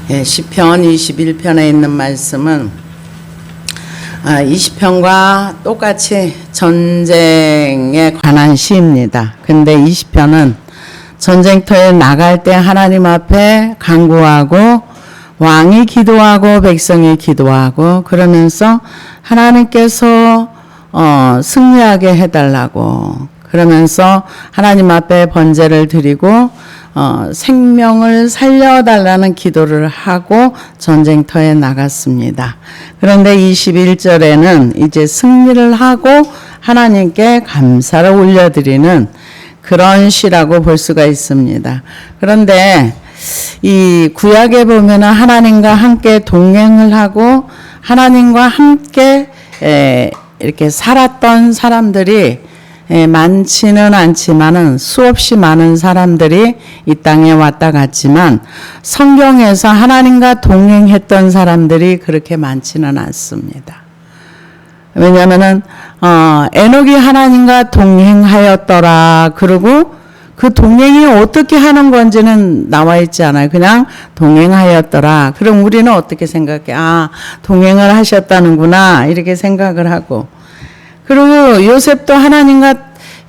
시편 21편에 있는 말씀은 20편과 똑같이 전쟁에 관한 시입니다. 근데 20편은 전쟁터에 나갈 때 하나님 앞에 간구하고 왕이 기도하고 백성이 기도하고 그러면서 하나님께서 승리하게 해달라고 그러면서 하나님 앞에 번제를 드리고 생명을 살려달라는 기도를 하고 전쟁터에 나갔습니다. 그런데 21절에는 이제 승리를 하고 하나님께 감사를 올려드리는 그런 시라고 볼 수가 있습니다. 그런데 이 구약에 보면은 하나님과 함께 동행을 하고 하나님과 함께 이렇게 살았던 사람들이 많지는 않지만은 수없이 많은 사람들이 이 땅에 왔다 갔지만 성경에서 하나님과 동행했던 사람들이 그렇게 많지는 않습니다. 왜냐하면은 에녹이 하나님과 동행하였더라. 그리고 그 동행이 어떻게 하는 건지는 나와 있지 않아요. 그냥 동행하였더라. 그럼 우리는 어떻게 생각해? 동행을 하셨다는구나. 이렇게 생각을 하고. 그리고 요셉도 하나님과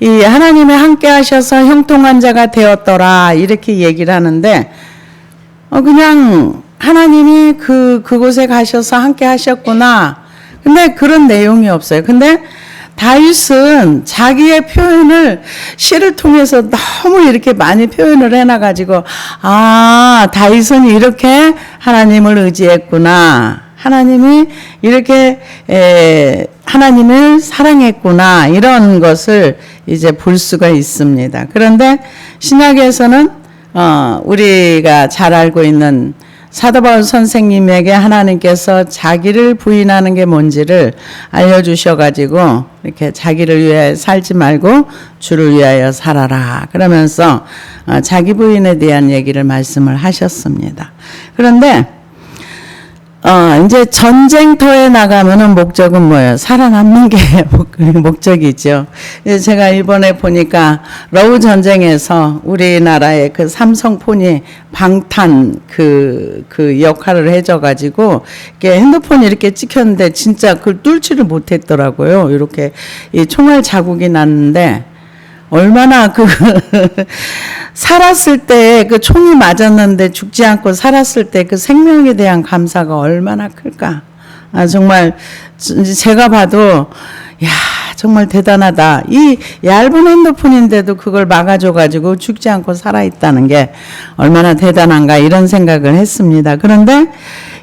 하나님의 함께 하셔서 형통한 자가 되었더라. 이렇게 얘기를 하는데, 그냥 하나님이 그곳에 가셔서 함께 하셨구나. 근데 그런 내용이 없어요. 근데 다윗은 자기의 표현을 시를 통해서 너무 이렇게 많이 표현을 해놔가지고, 다윗은 이렇게 하나님을 의지했구나. 하나님이 이렇게 하나님을 사랑했구나. 이런 것을 이제 볼 수가 있습니다. 그런데 신약에서는 우리가 잘 알고 있는 사도 바울 선생님에게 하나님께서 자기를 부인하는 게 뭔지를 알려주셔가지고 이렇게 자기를 위해 살지 말고 주를 위하여 살아라. 그러면서 자기 부인에 대한 얘기를 말씀을 하셨습니다. 그런데 이제 전쟁터에 나가면은 목적은 뭐예요? 살아남는 게 목적이죠. 제가 이번에 보니까 러우 전쟁에서 우리나라의 그 삼성폰이 방탄 그 역할을 해줘가지고 이렇게 핸드폰이 이렇게 찍혔는데 진짜 그걸 뚫지를 못했더라고요. 이렇게 이 총알 자국이 났는데 얼마나 살았을 때 그 총이 맞았는데 죽지 않고 살았을 때 그 생명에 대한 감사가 얼마나 클까. 정말 제가 봐도 정말 대단하다. 이 얇은 핸드폰인데도 그걸 막아줘가지고 죽지 않고 살아있다는 게 얼마나 대단한가 이런 생각을 했습니다. 그런데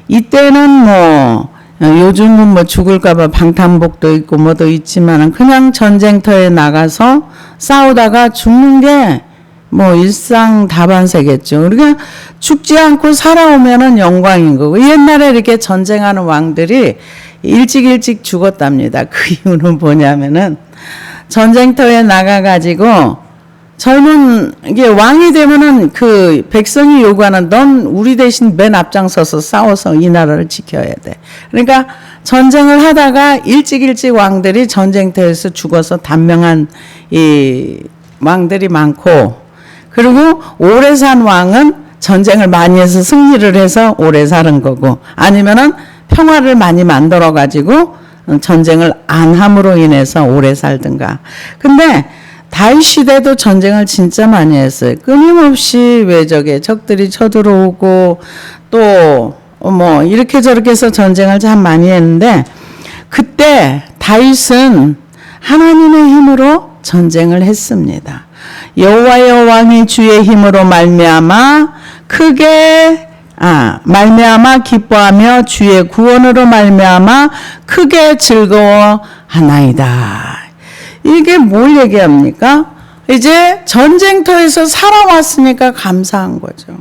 이때는 요즘은 죽을까봐 방탄복도 있고 뭐도 있지만은 그냥 전쟁터에 나가서 싸우다가 죽는 게 일상다반세겠죠. 그러니까 죽지 않고 살아오면은 영광인 거고 옛날에 이렇게 전쟁하는 왕들이 일찍 죽었답니다. 그 이유는 뭐냐면은 전쟁터에 나가가지고 이게 왕이 되면은 그 백성이 요구하는 넌 우리 대신 맨 앞장서서 싸워서 이 나라를 지켜야 돼. 그러니까 전쟁을 하다가 일찍 왕들이 전쟁터에서 죽어서 단명한 이 왕들이 많고 그리고 오래 산 왕은 전쟁을 많이 해서 승리를 해서 오래 사는 거고 아니면은 평화를 많이 만들어 가지고 전쟁을 안 함으로 인해서 오래 살든가. 근데 다윗 시대도 전쟁을 진짜 많이 했어요. 끊임없이 적들이 쳐들어오고 또 이렇게 저렇게 해서 전쟁을 참 많이 했는데 그때 다윗은 하나님의 힘으로 전쟁을 했습니다. 여호와여 왕이 주의 힘으로 말미암아 기뻐하며 주의 구원으로 말미암아 크게 즐거워하나이다. 이게 뭘 얘기합니까? 이제 전쟁터에서 살아왔으니까 감사한 거죠.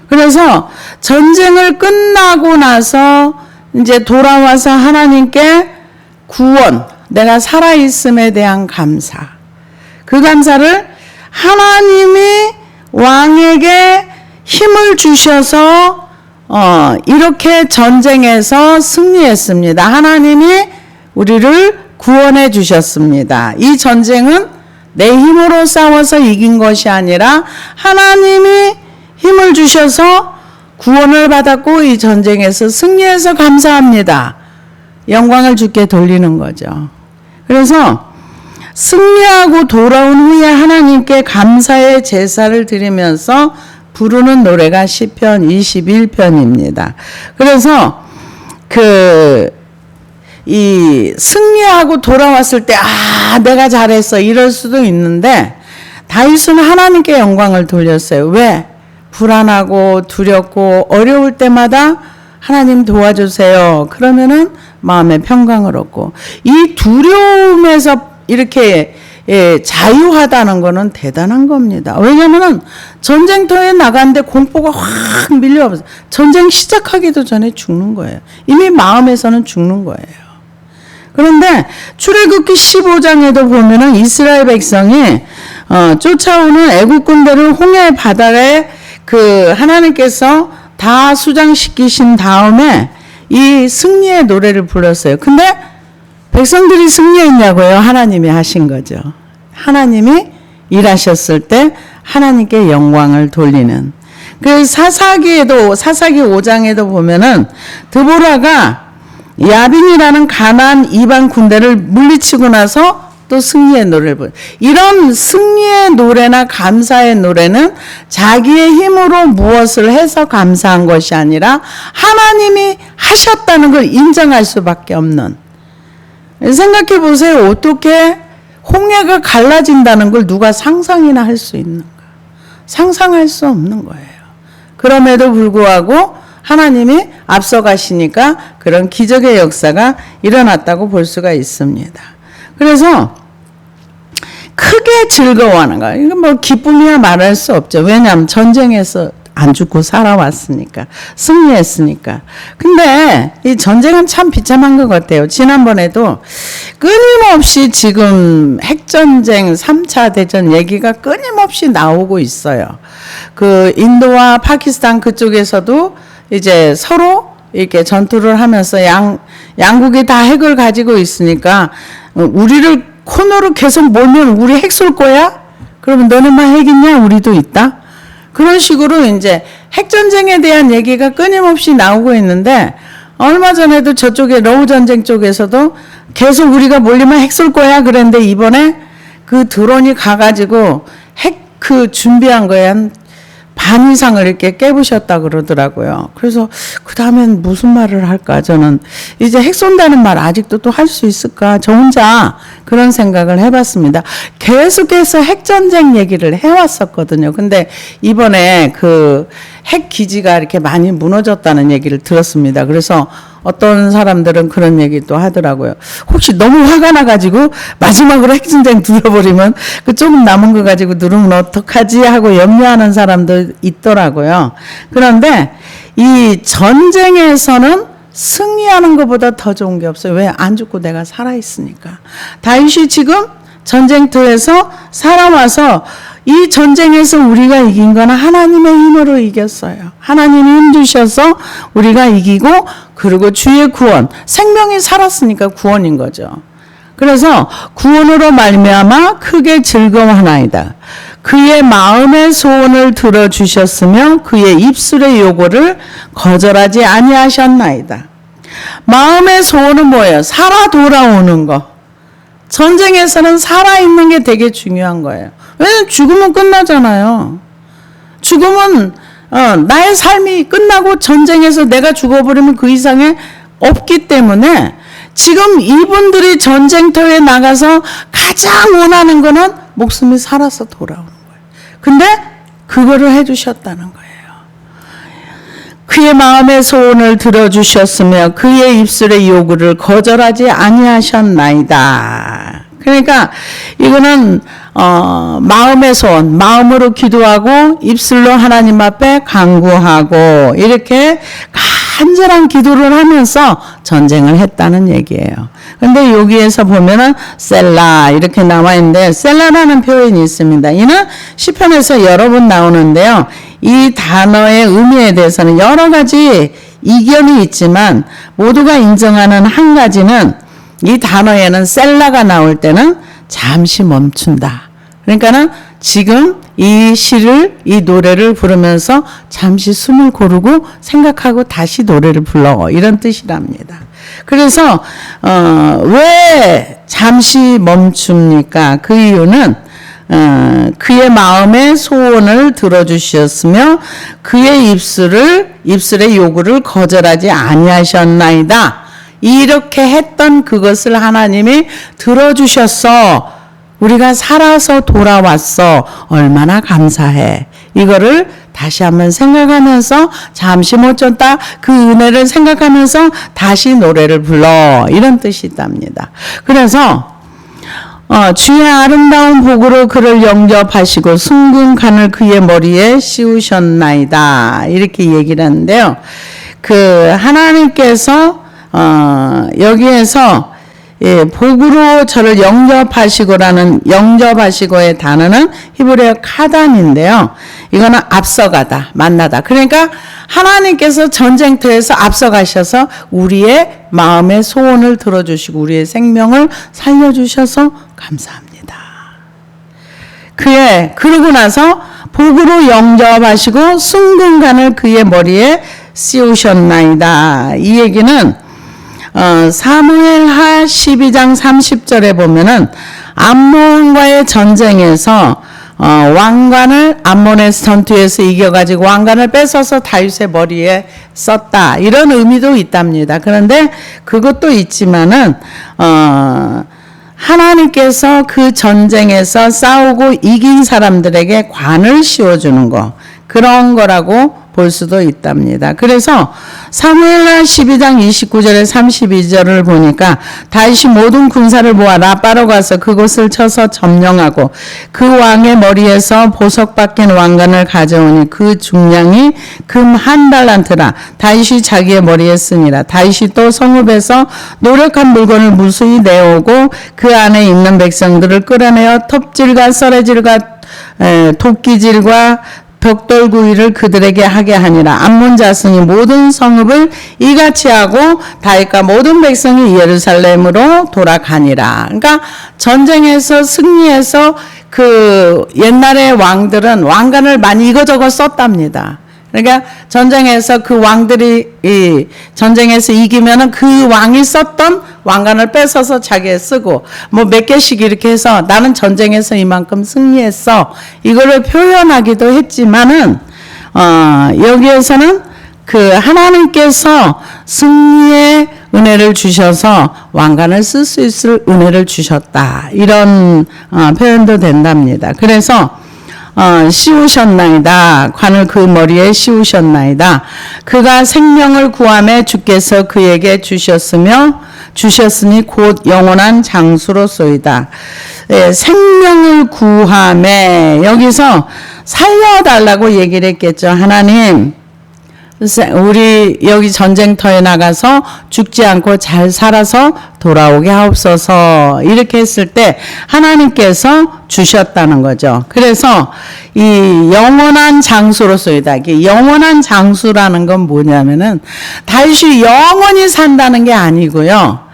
그래서 전쟁을 끝나고 나서 이제 돌아와서 하나님께 구원, 내가 살아있음에 대한 감사. 그 감사를 하나님이 왕에게 힘을 주셔서 이렇게 전쟁에서 승리했습니다. 하나님이 우리를 구원해 주셨습니다. 이 전쟁은 내 힘으로 싸워서 이긴 것이 아니라 하나님이 힘을 주셔서 구원을 받았고 이 전쟁에서 승리해서 감사합니다. 영광을 주께 돌리는 거죠. 그래서 승리하고 돌아온 후에 하나님께 감사의 제사를 드리면서 부르는 노래가 시편 21편입니다. 그래서 이 승리하고 돌아왔을 때 내가 잘했어 이럴 수도 있는데 다윗은 하나님께 영광을 돌렸어요. 왜? 불안하고 두렵고 어려울 때마다 하나님 도와주세요. 그러면은 마음의 평강을 얻고 이 두려움에서 이렇게 자유하다는 거는 대단한 겁니다. 왜냐하면 전쟁터에 나갔는데 공포가 확 밀려와서 전쟁 시작하기도 전에 죽는 거예요. 이미 마음에서는 죽는 거예요. 그런데 출애굽기 15장에도 보면은 이스라엘 백성이 쫓아오는 애국 군대를 홍해 바다에 하나님께서 다 수장시키신 다음에 이 승리의 노래를 불렀어요. 근데 백성들이 승리했냐고요? 하나님이 하신 거죠. 하나님이 일하셨을 때 하나님께 영광을 돌리는. 그 사사기 5장에도 보면은 드보라가 야빈이라는 가나안 이방 군대를 물리치고 나서 또 승리의 노래를 불러요. 이런 승리의 노래나 감사의 노래는 자기의 힘으로 무엇을 해서 감사한 것이 아니라 하나님이 하셨다는 걸 인정할 수밖에 없는. 생각해 보세요. 어떻게 홍해가 갈라진다는 걸 누가 상상이나 할 수 있는가? 상상할 수 없는 거예요. 그럼에도 불구하고 하나님이 앞서가시니까 그런 기적의 역사가 일어났다고 볼 수가 있습니다. 그래서 크게 즐거워하는 거예요. 이건 뭐 기쁨이야 말할 수 없죠. 왜냐하면 전쟁에서 안 죽고 살아왔으니까, 승리했으니까. 근데 이 전쟁은 참 비참한 것 같아요. 지난번에도 끊임없이 지금 핵전쟁 3차 대전 얘기가 끊임없이 나오고 있어요. 인도와 파키스탄 그쪽에서도 이제 서로 이렇게 전투를 하면서 양국이 다 핵을 가지고 있으니까 우리를 코너로 계속 몰면 우리 핵 쏠 거야? 그러면 너네만 핵 있냐? 우리도 있다? 그런 식으로 이제 핵전쟁에 대한 얘기가 끊임없이 나오고 있는데 얼마 전에도 저쪽에 러우 전쟁 쪽에서도 계속 우리가 몰리면 핵 쏠 거야 그랬는데 이번에 그 드론이 가가지고 핵 준비한 거에 한 반 이상을 이렇게 깨부셨다 그러더라고요. 그래서 그 다음엔 무슨 말을 할까? 저는 이제 핵 쏜다는 말 아직도 또 할 수 있을까? 저 혼자 그런 생각을 해봤습니다. 계속해서 핵전쟁 얘기를 해왔었거든요. 근데 이번에 핵 기지가 이렇게 많이 무너졌다는 얘기를 들었습니다. 그래서 어떤 사람들은 그런 얘기도 하더라고요. 혹시 너무 화가 나가지고 마지막으로 핵전쟁 눌러버리면 조금 남은 거 가지고 누르면 어떡하지 하고 염려하는 사람도 있더라고요. 그런데 이 전쟁에서는 승리하는 것보다 더 좋은 게 없어요. 왜? 안 죽고 내가 살아있으니까. 다윗이 지금 전쟁터에서 살아와서 이 전쟁에서 우리가 이긴 거는 하나님의 힘으로 이겼어요. 하나님이 힘 주셔서 우리가 이기고 그리고 주의 구원, 생명이 살았으니까 구원인 거죠. 그래서 구원으로 말미암아 크게 즐거워하나이다. 그의 마음의 소원을 들어주셨으며 그의 입술의 요구를 거절하지 아니하셨나이다. 마음의 소원은 뭐예요? 살아 돌아오는 거. 전쟁에서는 살아있는 게 되게 중요한 거예요. 왜냐면 죽으면 끝나잖아요. 죽으면 나의 삶이 끝나고 전쟁에서 내가 죽어버리면 그 이상의 없기 때문에 지금 이분들이 전쟁터에 나가서 가장 원하는 거는 목숨이 살아서 돌아오는 거예요. 근데 그거를 해주셨다는 거예요. 그의 마음의 소원을 들어주셨으며 그의 입술의 요구를 거절하지 아니하셨나이다. 그러니까 이거는 마음의 소원, 마음으로 기도하고 입술로 하나님 앞에 간구하고 이렇게 간절한 기도를 하면서 전쟁을 했다는 얘기예요. 근데 여기에서 보면은 셀라 이렇게 나와 있는데 셀라라는 표현이 있습니다. 이는 시편에서 여러 번 나오는데요. 이 단어의 의미에 대해서는 여러 가지 이견이 있지만 모두가 인정하는 한 가지는 이 단어에는 셀라가 나올 때는 잠시 멈춘다. 그러니까는 지금 이 노래를 부르면서 잠시 숨을 고르고 생각하고 다시 노래를 불러. 이런 뜻이랍니다. 그래서, 왜 잠시 멈춥니까? 그 이유는, 그의 마음의 소원을 들어주셨으며 그의 입술의 요구를 거절하지 아니하셨나이다. 이렇게 했던 그것을 하나님이 들어주셨어. 우리가 살아서 돌아왔어. 얼마나 감사해. 이거를 다시 한번 생각하면서 잠시 못 줬다. 그 은혜를 생각하면서 다시 노래를 불러. 이런 뜻이 있답니다. 그래서 주의 아름다운 복으로 그를 영접하시고 숭근 간을 그의 머리에 씌우셨나이다. 이렇게 얘기를 하는데요. 하나님께서 여기에서 복으로 저를 영접하시고의 단어는 히브리어 카단인데요. 이거는 앞서가다, 만나다. 그러니까 하나님께서 전쟁터에서 앞서가셔서 우리의 마음의 소원을 들어주시고 우리의 생명을 살려주셔서 감사합니다. 그러고 나서 복으로 영접하시고 숭근간을 그의 머리에 씌우셨나이다. 이 얘기는 사무엘하 12장 30절에 보면은 암몬과의 전쟁에서 왕관을 암몬의 전투에서 이겨가지고 왕관을 뺏어서 다윗의 머리에 썼다. 이런 의미도 있답니다. 그런데 그것도 있지만은 하나님께서 그 전쟁에서 싸우고 이긴 사람들에게 관을 씌워주는 거, 그런 거라고 볼 수도 있답니다. 그래서 사무엘하 12장 29절에 32절을 보니까 다윗이 모든 군사를 모아 라빠로 가서 그곳을 쳐서 점령하고 그 왕의 머리에서 보석 박힌 왕관을 가져오니 그 중량이 금 1달란트라. 다윗이 자기의 머리에 쓰니라. 다윗이 또 성읍에서 노력한 물건을 무수히 내오고 그 안에 있는 백성들을 끌어내어 톱질과 썰애질과 도끼질과 벽돌구이를 그들에게 하게 하니라. 암몬 자손이 모든 성읍을 이같이 하고 다윗과 모든 백성이 예루살렘으로 돌아가니라. 그러니까 전쟁에서 승리해서 그 옛날의 왕들은 왕관을 많이 이거저거 썼답니다. 그러니까 전쟁에서 그 왕들이 전쟁에서 이기면은 그 왕이 썼던 왕관을 뺏어서 자기에 쓰고 뭐 몇 개씩 이렇게 해서 나는 전쟁에서 이만큼 승리했어. 이거를 표현하기도 했지만은 여기에서는 그 하나님께서 승리의 은혜를 주셔서 왕관을 쓸 수 있을 은혜를 주셨다. 이런 표현도 된답니다. 그래서 씌우셨나이다. 관을 그 머리에 씌우셨나이다. 그가 생명을 구하매 주께서 그에게 주셨으니 곧 영원한 장수로소이다. 생명을 구하매, 여기서 살려달라고 얘기를 했겠죠. 하나님, 우리 여기 전쟁터에 나가서 죽지 않고 잘 살아서 돌아오게 하옵소서. 이렇게 했을 때 하나님께서 주셨다는 거죠. 그래서 이 영원한 장수로서이다. 영원한 장수라는 건 뭐냐면은 다윗이 영원히 산다는 게 아니고요.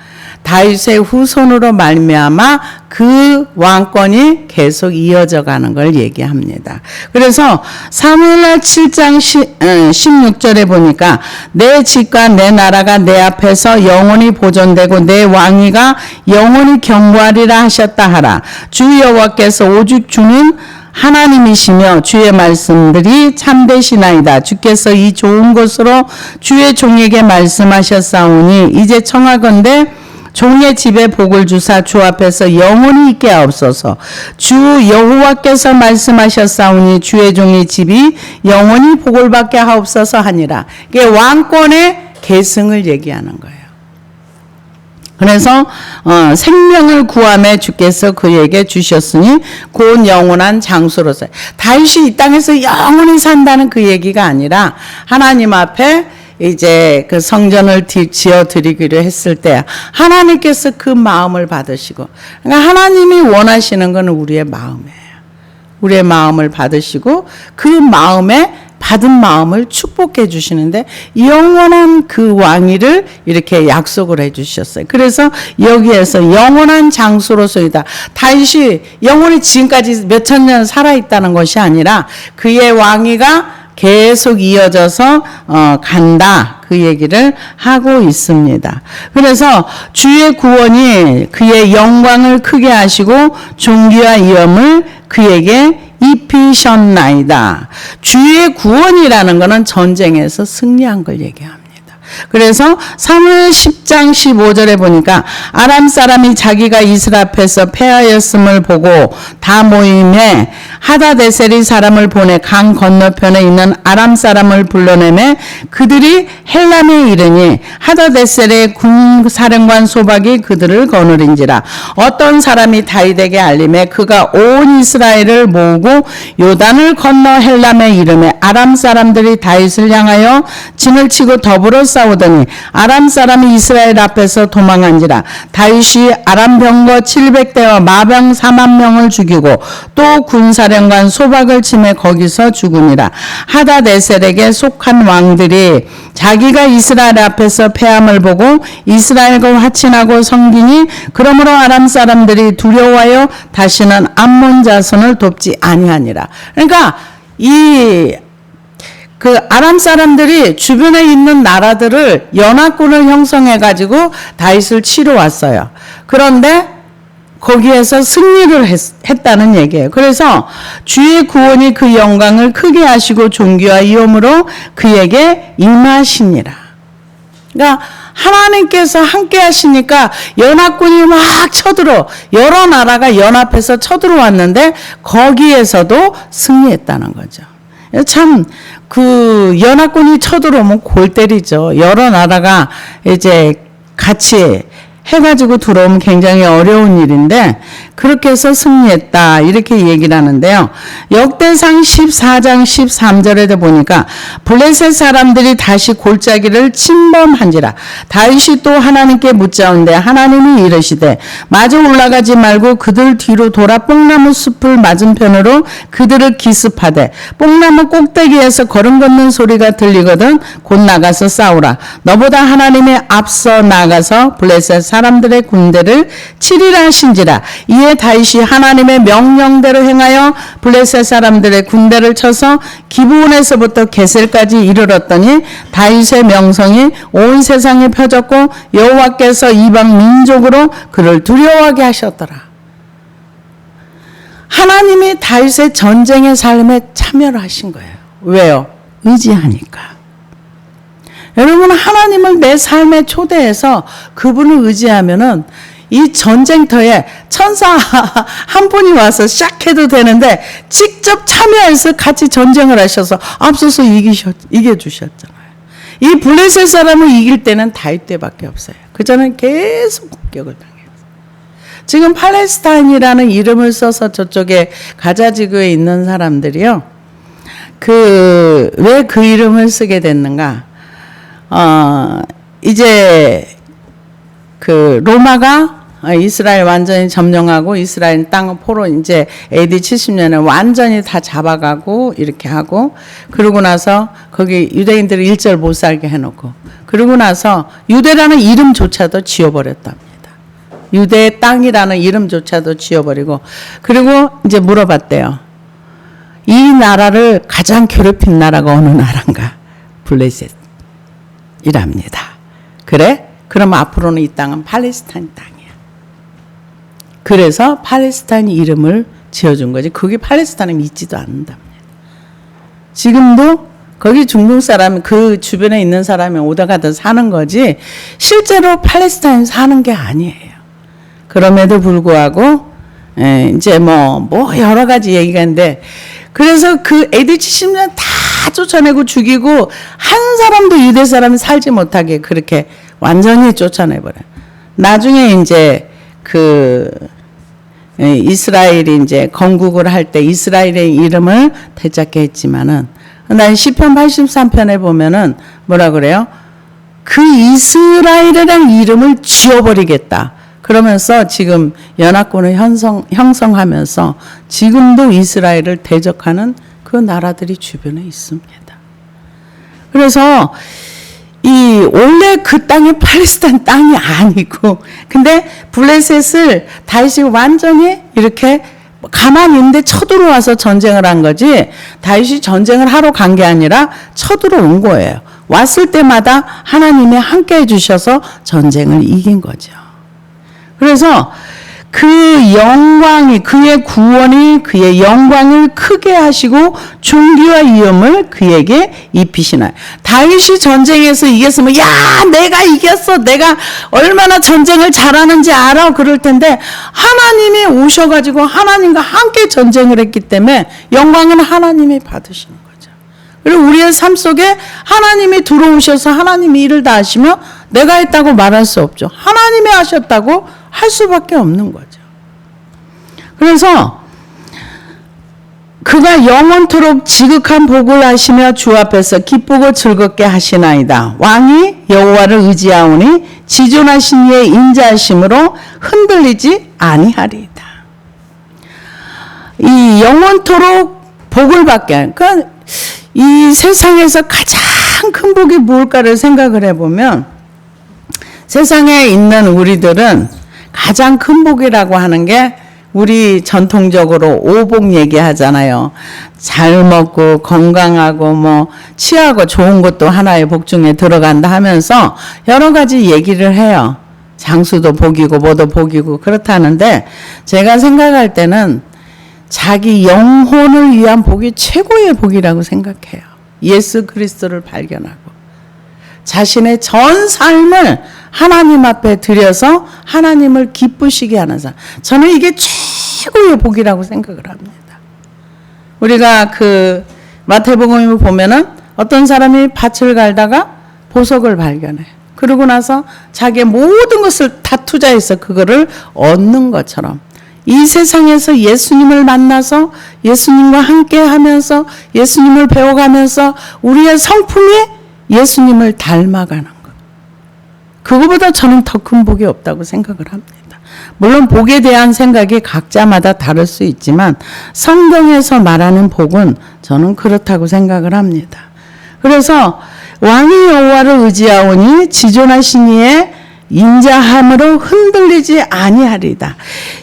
다윗의 후손으로 말미암아 그 왕권이 계속 이어져 가는 걸 얘기합니다. 그래서 사무엘하 7장 16절에 보니까 내 집과 내 나라가 내 앞에서 영원히 보존되고 내 왕위가 영원히 견고하리라 하셨다 하라. 주 여호와께서 오직 주는 하나님이시며 주의 말씀들이 참되시나이다. 주께서 이 좋은 것으로 주의 종에게 말씀하셨사오니 이제 청하건대 종의 집에 복을 주사 주 앞에서 영원히 있게 하옵소서. 주 여호와께서 말씀하셨사오니 주의 종의 집이 영원히 복을 받게 하옵소서 하니라. 이게 왕권의 계승을 얘기하는 거예요. 그래서 생명을 구하매 주께서 그에게 주셨으니 곧 영원한 장수로서. 다윗이 이 땅에서 영원히 산다는 그 얘기가 아니라 하나님 앞에 이제 그 성전을 지어 드리기로 했을 때 하나님께서 그 마음을 받으시고, 그러니까 하나님이 원하시는 건 우리의 마음이에요. 우리의 마음을 받으시고 그 마음에 받은 마음을 축복해 주시는데 영원한 그 왕위를 이렇게 약속을 해 주셨어요. 그래서 여기에서 영원한 장수로서이다. 다윗이 영원히 지금까지 몇천 년 살아있다는 것이 아니라 그의 왕위가 계속 이어져서 간다. 그 얘기를 하고 있습니다. 그래서 주의 구원이 그의 영광을 크게 하시고 존귀와 위엄을 그에게 입히셨나이다. 주의 구원이라는 것은 전쟁에서 승리한 걸 얘기합니다. 그래서 사무엘 10장 15절에 보니까 아람 사람이 자기가 이스라엘 앞에서 패하였음을 보고 다 모임에 하다데셀이 사람을 보내 강 건너편에 있는 아람 사람을 불러내매 그들이 헬람에 이르니 하다데셀의 군사령관 소박이 그들을 거느린지라. 어떤 사람이 다윗에게 알림해 그가 온 이스라엘을 모으고 요단을 건너 헬람에 이르매 아람 사람들이 다윗을 향하여 진을 치고 더불어 싸우더니 아람 사람이 이스라엘 앞에서 도망한지라. 다윗이 아람 병거 700대와 마병 4만 명을 죽이고 또 군사령관 소박을 치매 거기서 죽으니라. 하다데셀에게 속한 왕들이 자기가 이스라엘 앞에서 패함을 보고 이스라엘과 화친하고 성기니 그러므로 아람 사람들이 두려워하여 다시는 암몬 자손을 돕지 아니하니라. 그러니까 그 아람 사람들이 주변에 있는 나라들을 연합군을 형성해 가지고 다윗을 치러 왔어요. 그런데 거기에서 승리를 했다는 얘기예요. 그래서 주의 구원이 그 영광을 크게 하시고 존귀와 위엄으로 그에게 임하시니라. 그러니까 하나님께서 함께 하시니까 연합군이 막 쳐들어 여러 나라가 연합해서 쳐들어왔는데 거기에서도 승리했다는 거죠. 참 그 연합군이 쳐들어오면 골 때리죠. 여러 나라가 이제 같이 해가지고 들어오면 굉장히 어려운 일인데 그렇게 해서 승리했다 이렇게 얘기를 하는데요. 역대상 14장 13절에도 보니까 블레셋 사람들이 다시 골짜기를 침범한지라. 다윗이 또 하나님께 묻자온데 하나님이 이르시되 마저 올라가지 말고 그들 뒤로 돌아 뽕나무 숲을 맞은편으로 그들을 기습하되 뽕나무 꼭대기에서 걸음 걷는 소리가 들리거든 곧 나가서 싸우라. 너보다 하나님이 앞서 나가서 블레셋 사람들의 군대를 치리라 하신지라. 이에 다윗이 하나님의 명령대로 행하여 블레셋 사람들의 군대를 쳐서 기브온에서부터 게셀까지 이르렀더니 다윗의 명성이 온 세상에 펴졌고 여호와께서 이방 민족으로 그를 두려워하게 하셨더라. 하나님이 다윗의 전쟁의 삶에 참여를 하신 거예요. 왜요? 의지하니까. 여러분 하나님을 내 삶에 초대해서 그분을 의지하면은 이 전쟁터에 천사 한 분이 와서 시작해도 되는데 직접 참여해서 같이 전쟁을 하셔서 앞서서 이겨주셨잖아요. 이 블레셋 사람을 이길 때는 다윗 때밖에 없어요. 그전엔 계속 공격을 당해요. 지금 팔레스타인이라는 이름을 써서 저쪽에 가자 지구에 있는 사람들이요. 왜 그 이름을 쓰게 됐는가? 이제 그 로마가 이스라엘 완전히 점령하고 이스라엘 땅을 포로 이제 AD 70년에 완전히 다 잡아가고 이렇게 하고 그러고 나서 거기 유대인들을 일절 못 살게 해놓고 그러고 나서 유대라는 이름조차도 지워버렸답니다. 유대의 땅이라는 이름조차도 지워버리고 그리고 이제 물어봤대요. 이 나라를 가장 괴롭힌 나라가 어느 나라인가? 블레셋이랍니다. 그래? 그럼 앞으로는 이 땅은 팔레스타인 땅이야. 그래서 팔레스타인 이름을 지어준 거지. 거기 팔레스타인이 있지도 않는답니다. 지금도 거기 중동 사람, 그 주변에 있는 사람이 오다 가다 사는 거지 실제로 팔레스타인 사는 게 아니에요. 그럼에도 불구하고 이제 뭐 여러 가지 얘기가 있는데 그래서 그 AD 70년 다 쫓아내고 죽이고 한 사람도 유대 사람이 살지 못하게 그렇게 완전히 쫓아내버려요. 나중에 이제 이스라엘이 이제 건국을 할 때 이스라엘의 이름을 되찾게 했지만은 난 시편 83편에 보면은 뭐라 그래요? 그 이스라엘이라는 이름을 지워버리겠다. 그러면서 지금 연합군을 형성하면서 지금도 이스라엘을 대적하는 그 나라들이 주변에 있습니다. 그래서 원래 그 땅이 팔레스타인 땅이 아니고, 근데 블레셋을 다윗이 완전히 이렇게 가만히 있는데 쳐들어와서 전쟁을 한 거지, 다윗이 전쟁을 하러 간 게 아니라 쳐들어온 거예요. 왔을 때마다 하나님이 함께 해주셔서 전쟁을 이긴 거죠. 그래서 그 영광이, 그의 구원이 그의 영광을 크게 하시고 존귀와 위엄을 그에게 입히시나요. 다윗이 전쟁에서 이겼으면, 야, 내가 이겼어, 내가 얼마나 전쟁을 잘하는지 알아, 그럴 텐데, 하나님이 오셔가지고 하나님과 함께 전쟁을 했기 때문에 영광은 하나님이 받으시는 거죠. 그리고 우리의 삶 속에 하나님이 들어오셔서 하나님이 일을 다 하시며 내가 했다고 말할 수 없죠. 하나님이 하셨다고 할 수밖에 없는 거죠. 그래서 그가 영원토록 지극한 복을 하시며 주 앞에서 기쁘고 즐겁게 하시나이다. 왕이 여호와를 의지하오니 지존하신 이의 인자하심으로 흔들리지 아니하리이다. 이 영원토록 복을 받게, 그러니까 이 세상에서 가장 큰 복이 무엇일까를 생각을 해보면, 세상에 있는 우리들은 가장 큰 복이라고 하는 게, 우리 전통적으로 오복 얘기하잖아요. 잘 먹고 건강하고 뭐 취하고 좋은 것도 하나의 복 중에 들어간다 하면서 여러 가지 얘기를 해요. 장수도 복이고 뭐도 복이고 그렇다는데, 제가 생각할 때는 자기 영혼을 위한 복이 최고의 복이라고 생각해요. 예수 그리스도를 발견하고 자신의 전 삶을 하나님 앞에 드려서 하나님을 기쁘시게 하는 삶. 저는 이게 최고의 복이라고 생각을 합니다. 우리가 그 마태복음을 보면은 어떤 사람이 밭을 갈다가 보석을 발견해. 그러고 나서 자기의 모든 것을 다 투자해서 그거를 얻는 것처럼, 이 세상에서 예수님을 만나서 예수님과 함께 하면서 예수님을 배워가면서 우리의 성품이 예수님을 닮아가는 것. 그거보다 저는 더 큰 복이 없다고 생각을 합니다. 물론 복에 대한 생각이 각자마다 다를 수 있지만 성경에서 말하는 복은 저는 그렇다고 생각을 합니다. 그래서 왕이 여호와를 의지하오니 지존하신 이의 인자함으로 흔들리지 아니하리다.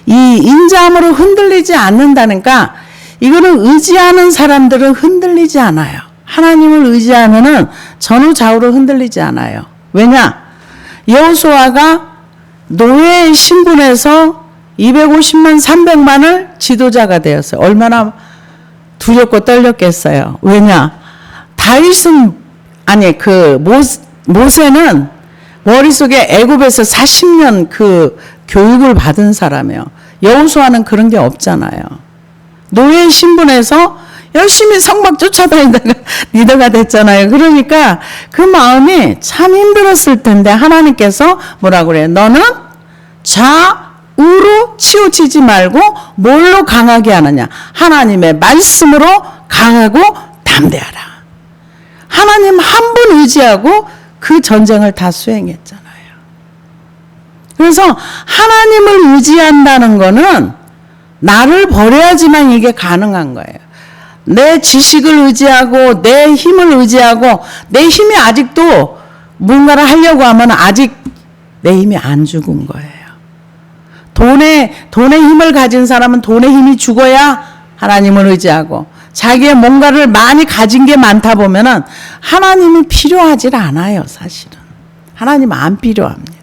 이 인자함으로 흔들리지 않는다니까, 이거는 의지하는 사람들은 흔들리지 않아요. 하나님을 의지하면은 전후 좌우로 흔들리지 않아요. 왜냐? 여호수아가 노예의 신분에서 250만 300만을 지도자가 되었어요. 얼마나 두렵고 떨렸겠어요. 왜냐? 다윗은, 아니 그 모세는 머릿속에 애굽에서 40년 그 교육을 받은 사람이에요. 여호수아는 그런 게 없잖아요. 노예 신분에서 열심히 성막 쫓아다니다가 리더가 됐잖아요. 그러니까 그 마음이 참 힘들었을 텐데 하나님께서 뭐라고 그래요? 너는 좌우로 치우치지 말고 뭘로 강하게 하느냐? 하나님의 말씀으로 강하고 담대하라. 하나님 한 분 의지하고 그 전쟁을 다 수행했잖아요. 그래서 하나님을 의지한다는 거는 나를 버려야지만 이게 가능한 거예요. 내 지식을 의지하고 내 힘을 의지하고, 내 힘이 아직도 뭔가를 하려고 하면 아직 내 힘이 안 죽은 거예요. 돈의 힘을 가진 사람은 돈의 힘이 죽어야 하나님을 의지하고, 자기의 뭔가를 많이 가진 게 많다 보면은 하나님이 필요하질 않아요. 사실은 하나님 안 필요합니다.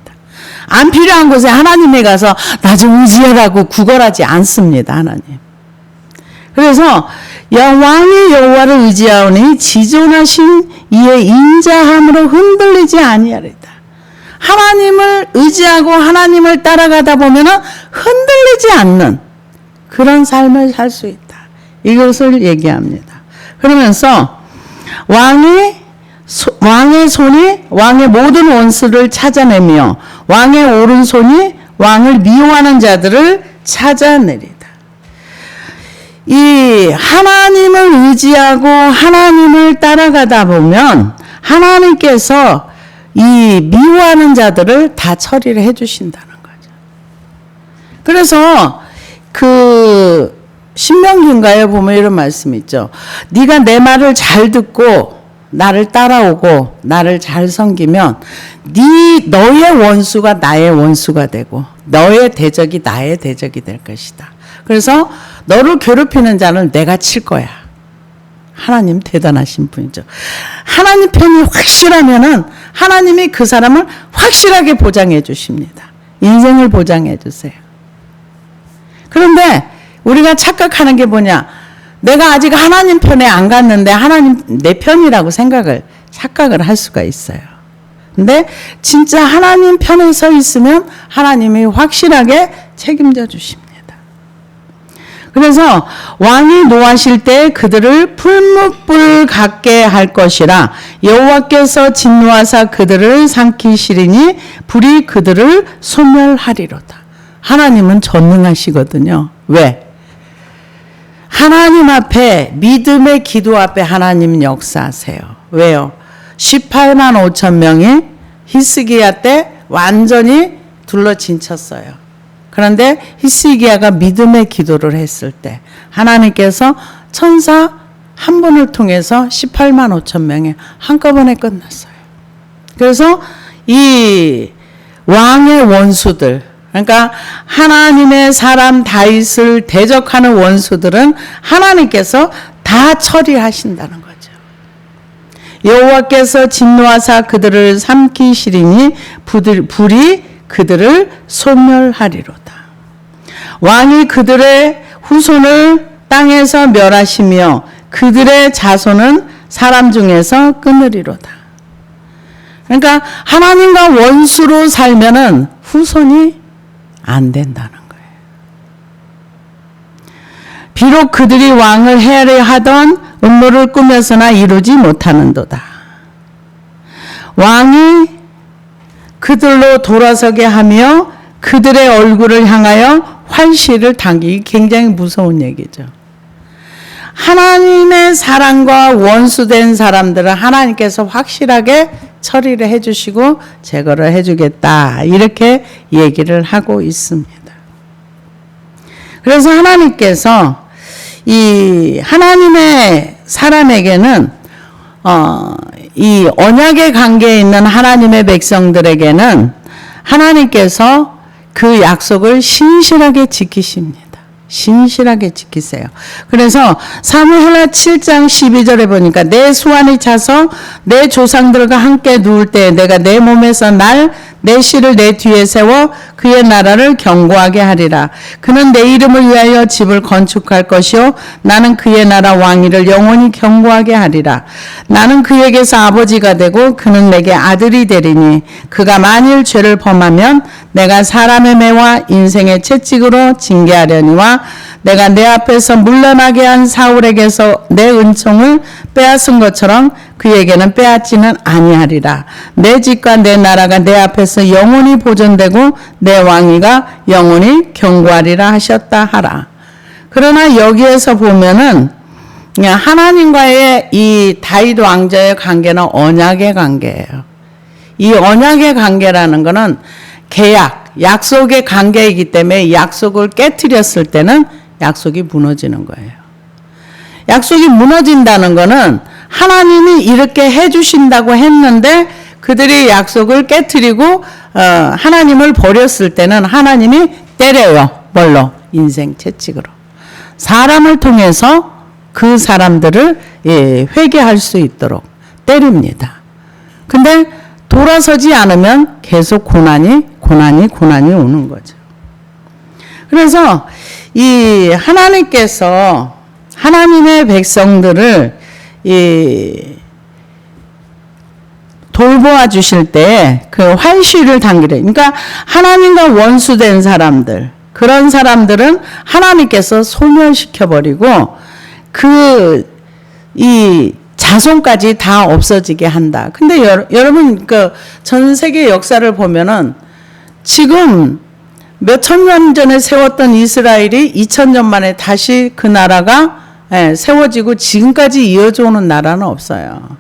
안 필요한 곳에 하나님에 가서 나 좀 의지하라고 구걸하지 않습니다. 하나님. 그래서 왕이 여호와를 의지하오니 지존하신 이의 인자함으로 흔들리지 아니하리다. 하나님을 의지하고 하나님을 따라가다 보면은 흔들리지 않는 그런 삶을 살 수 있다. 이것을 얘기합니다. 그러면서 왕의 손이 왕의 모든 원수를 찾아내며 왕의 오른손이 왕을 미워하는 자들을 찾아내리다. 이 하나님을 의지하고 하나님을 따라가다 보면 하나님께서 이 미워하는 자들을 다 처리를 해주신다는 거죠. 그래서 그 신명기인가에 보면 이런 말씀이 있죠. 네가 내 말을 잘 듣고 나를 따라오고 나를 잘 섬기면 너의 원수가 나의 원수가 되고 너의 대적이 나의 대적이 될 것이다. 그래서 너를 괴롭히는 자는 내가 칠 거야. 하나님 대단하신 분이죠. 하나님 편이 확실하면은 하나님이 그 사람을 확실하게 보장해 주십니다. 인생을 보장해 주세요. 그런데 우리가 착각하는 게 뭐냐? 내가 아직 하나님 편에 안 갔는데 하나님 내 편이라고 착각을 할 수가 있어요. 근데 진짜 하나님 편에 서 있으면 하나님이 확실하게 책임져 주십니다. 그래서 왕이 노하실 때 그들을 풀무불 같게 할 것이라 여호와께서 진노하사 그들을 삼키시리니 불이 그들을 소멸하리로다. 하나님은 전능하시거든요. 왜? 하나님 앞에 믿음의 기도 앞에 하나님은 역사하세요. 왜요? 18만 5천 명이 히스기야 때 완전히 둘러진쳤어요. 그런데 히스기야가 믿음의 기도를 했을 때 하나님께서 천사 한 분을 통해서 18만 5천 명이 한꺼번에 끝났어요. 그래서 이 왕의 원수들, 그러니까 하나님의 사람 다윗을 대적하는 원수들은 하나님께서 다 처리하신다는 거죠. 여호와께서 진노하사 그들을 삼키시리니 불이 그들을 소멸하리로다. 왕이 그들의 후손을 땅에서 멸하시며 그들의 자손은 사람 중에서 끊으리로다. 그러니까 하나님과 원수로 살면은 후손이 안 된다는 거예요. 비록 그들이 왕을 해하려 하던 음모를 꾸며서나 이루지 못하는도다. 왕이 그들로 돌아서게 하며 그들의 얼굴을 향하여 활시를 당기기 굉장히 무서운 얘기죠. 하나님의 사랑과 원수된 사람들은 하나님께서 확실하게 처리를 해주시고 제거를 해주겠다 이렇게 얘기를 하고 있습니다. 그래서 하나님께서 이 하나님의 사람에게는 이 언약의 관계에 있는 하나님의 백성들에게는 하나님께서 그 약속을 신실하게 지키십니다. 신실하게 지키세요. 그래서 사무엘하 7장 12절에 보니까 내 수완이 차서 내 조상들과 함께 누울 때 내가 내 몸에서 내 씨를 내 뒤에 세워 그의 나라를 견고하게 하리라. 그는 내 이름을 위하여 집을 건축할 것이요 나는 그의 나라 왕위를 영원히 견고하게 하리라. 나는 그에게서 아버지가 되고 그는 내게 아들이 되리니 그가 만일 죄를 범하면 내가 사람의 매와 인생의 채찍으로 징계하려니와 내가 내 앞에서 물러나게 한 사울에게서 내 은총을 빼앗은 것처럼 그에게는 빼앗지는 아니하리라. 내 집과 내 나라가 내 앞에서 영원히 보존되고 내 왕위가 영원히 견고하리라 하셨다 하라. 그러나 여기에서 보면은 하나님과의 이 다윗 왕자의 관계는 언약의 관계예요. 이 언약의 관계라는 것은 계약, 약속의 관계이기 때문에 약속을 깨트렸을 때는 약속이 무너지는 거예요. 약속이 무너진다는 것은 하나님이 이렇게 해주신다고 했는데 그들이 약속을 깨트리고 하나님을 버렸을 때는 하나님이 때려요. 뭘로? 인생 채찍으로. 사람을 통해서 그 사람들을 회개할 수 있도록 때립니다. 근데 돌아서지 않으면 계속 고난이 오는 거죠. 그래서 이 하나님께서 하나님의 백성들을 돌보아 주실 때 그 활시를 당기래. 그러니까 하나님과 원수된 사람들, 그런 사람들은 하나님께서 소멸시켜 버리고 이 자손까지 다 없어지게 한다. 근데 여러분 그 전 세계 역사를 보면은 지금 몇천 년 전에 세웠던 이스라엘이 2000년 만에 다시 그 나라가 세워지고 지금까지 이어져 오는 나라는 없어요.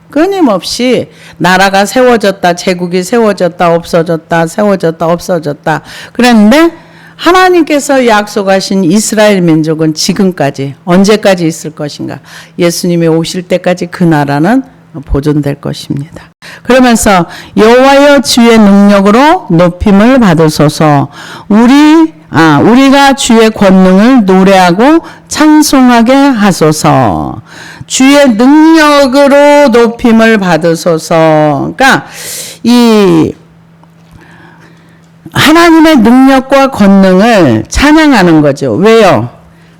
끊임없이 나라가 세워졌다, 제국이 세워졌다, 없어졌다, 세워졌다, 없어졌다. 그랬는데 하나님께서 약속하신 이스라엘 민족은 지금까지 언제까지 있을 것인가? 예수님이 오실 때까지 그 나라는 보존될 것입니다. 그러면서 여호와여 주의 능력으로 높임을 받으소서. 우리가 주의 권능을 노래하고 찬송하게 하소서. 주의 능력으로 높임을 받으소서. 그러니까 이 하나님의 능력과 권능을 찬양하는 거죠. 왜요?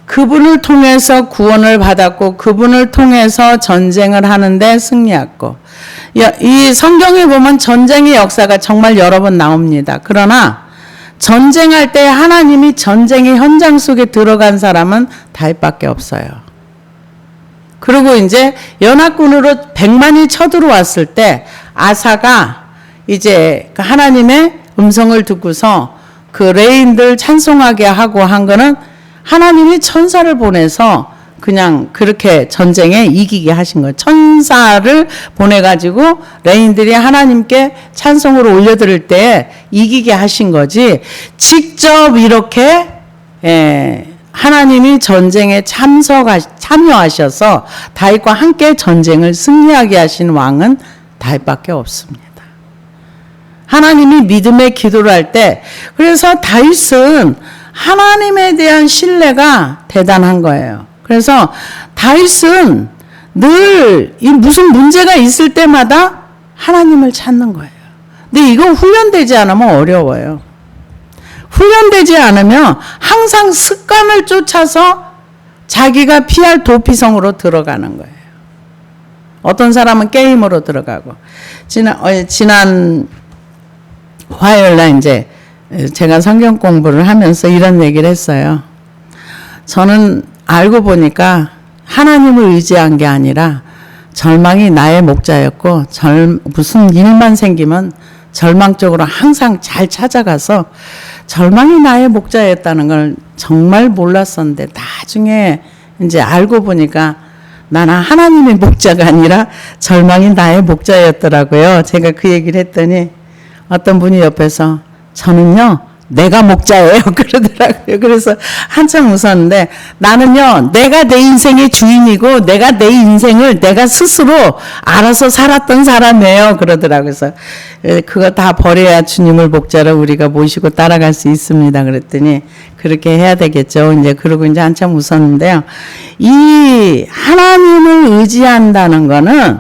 그분을 통해서 구원을 받았고 그분을 통해서 전쟁을 하는데 승리했고, 이 성경에 보면 전쟁의 역사가 정말 여러 번 나옵니다. 그러나 전쟁할 때 하나님이 전쟁의 현장 속에 들어간 사람은 다윗밖에 없어요. 그리고 이제 연합군으로 100만이 쳐들어왔을 때 아사가 이제 하나님의 음성을 듣고서 그 레인들 찬송하게 하고 한 거는 하나님이 천사를 보내서 그냥 그렇게 전쟁에 이기게 하신 거예요. 천사를 보내가지고 레인들이 하나님께 찬송을 올려드릴 때 이기게 하신 거지, 직접 이렇게 하나님이 전쟁에 참여하셔서 다윗과 함께 전쟁을 승리하게 하신 왕은 다윗밖에 없습니다. 하나님이 믿음의 기도를 할 때, 그래서 다윗은 하나님에 대한 신뢰가 대단한 거예요. 그래서 다윗은 늘 이 무슨 문제가 있을 때마다 하나님을 찾는 거예요. 근데 이거 훈련되지 않으면 어려워요. 훈련되지 않으면 항상 습관을 쫓아서 자기가 피할 도피성으로 들어가는 거예요. 어떤 사람은 게임으로 들어가고, 지난 화요일날 이제 제가 성경 공부를 하면서 이런 얘기를 했어요. 저는 알고 보니까 하나님을 의지한 게 아니라 절망이 나의 목자였고, 무슨 일만 생기면 절망 쪽으로 항상 잘 찾아가서 절망이 나의 목자였다는 걸 정말 몰랐었는데, 나중에 이제 알고 보니까 나는 하나님의 목자가 아니라 절망이 나의 목자였더라고요. 제가 그 얘기를 했더니 어떤 분이 옆에서 저는요 내가 목자예요 그러더라고요. 그래서 한참 웃었는데, 나는요 내가 내 인생의 주인이고 내가 내 인생을 내가 스스로 알아서 살았던 사람이에요 그러더라고요. 그래서 그거 다 버려야 주님을 목자로 우리가 모시고 따라갈 수 있습니다 그랬더니, 그렇게 해야 되겠죠. 이제 그러고 이제 한참 웃었는데요. 이 하나님을 의지한다는 거는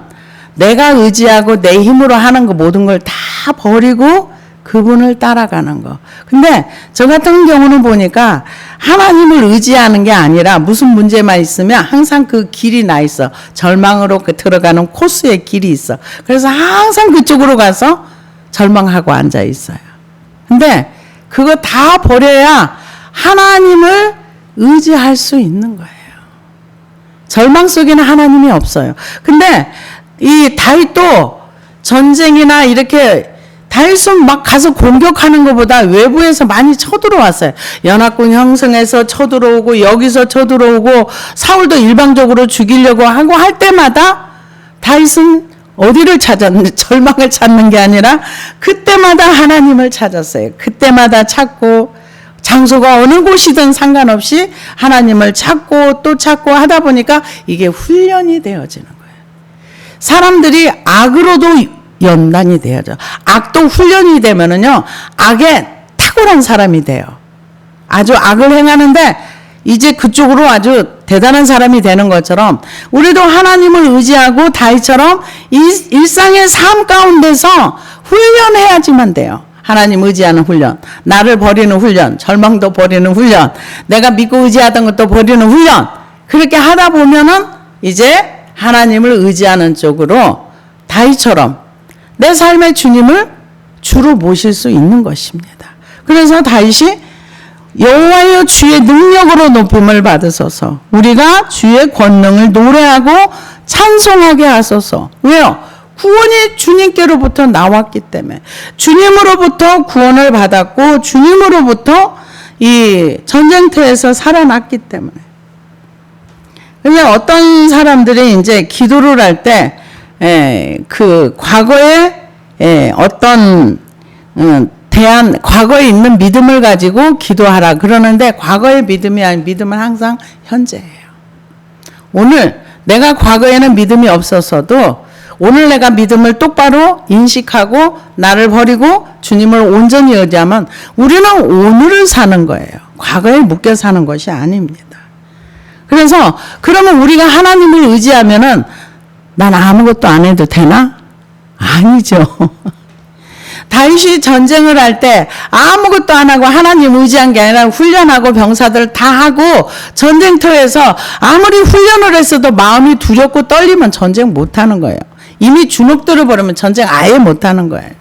내가 의지하고 내 힘으로 하는 거 모든 걸 다 버리고 그분을 따라가는 거. 근데 저 같은 경우는 보니까 하나님을 의지하는 게 아니라 무슨 문제만 있으면 항상 그 길이 나 있어. 절망으로 들어가는 코스의 길이 있어. 그래서 항상 그쪽으로 가서 절망하고 앉아 있어요. 근데 그거 다 버려야 하나님을 의지할 수 있는 거예요. 절망 속에는 하나님이 없어요. 근데 이 다윗도 전쟁이나 이렇게 다윗은 막 가서 공격하는 것보다 외부에서 많이 쳐들어왔어요. 연합군 형성해서 쳐들어오고 여기서 쳐들어오고 사울도 일방적으로 죽이려고 하고 할 때마다 다윗은 어디를 찾았는지, 절망을 찾는 게 아니라 그때마다 하나님을 찾았어요. 그때마다 찾고, 장소가 어느 곳이든 상관없이 하나님을 찾고 또 찾고 하다 보니까 이게 훈련이 되어지는 거예요. 사람들이 악으로도 연단이 되어져. 악도 훈련이 되면은요, 악에 탁월한 사람이 돼요. 아주 악을 행하는데 이제 그쪽으로 아주 대단한 사람이 되는 것처럼, 우리도 하나님을 의지하고 다윗처럼 일상의 삶 가운데서 훈련해야지만 돼요. 하나님 의지하는 훈련, 나를 버리는 훈련, 절망도 버리는 훈련, 내가 믿고 의지하던 것도 버리는 훈련. 그렇게 하다 보면은 이제 하나님을 의지하는 쪽으로 다윗처럼 내 삶의 주님을 주로 모실 수 있는 것입니다. 그래서 다윗이 여호와여 주의 능력으로 높임을 받으소서. 우리가 주의 권능을 노래하고 찬송하게 하소서. 왜요? 구원이 주님께로부터 나왔기 때문에, 주님으로부터 구원을 받았고 주님으로부터 이 전쟁터에서 살아났기 때문에. 그래서 어떤 사람들이 이제 기도를 할 때 그 과거에 어떤 과거에 있는 믿음을 가지고 기도하라 그러는데, 과거의 믿음이 아닌 믿음은 항상 현재예요. 오늘 내가 과거에는 믿음이 없었어도 오늘 내가 믿음을 똑바로 인식하고 나를 버리고 주님을 온전히 의지하면 우리는 오늘을 사는 거예요. 과거에 묶여 사는 것이 아닙니다. 그래서 그러면 우리가 하나님을 의지하면은 난 아무것도 안 해도 되나? 아니죠. 다윗이 전쟁을 할 때 아무것도 안 하고 하나님 의지한 게 아니라 훈련하고 병사들 다 하고 전쟁터에서 아무리 훈련을 했어도 마음이 두렵고 떨리면 전쟁 못하는 거예요. 이미 주눅들어 버리면 전쟁 아예 못하는 거예요.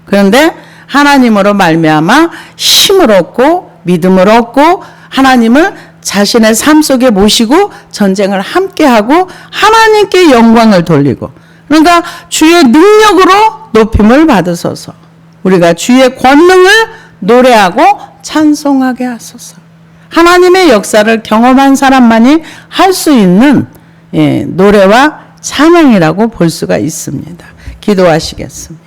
그런데 하나님으로 말미암아 힘을 얻고 믿음을 얻고 하나님을 자신의 삶 속에 모시고 전쟁을 함께하고 하나님께 영광을 돌리고, 그러니까 주의 능력으로 높임을 받으소서. 우리가 주의 권능을 노래하고 찬송하게 하소서. 하나님의 역사를 경험한 사람만이 할 수 있는 노래와 찬양이라고 볼 수가 있습니다. 기도하시겠습니다.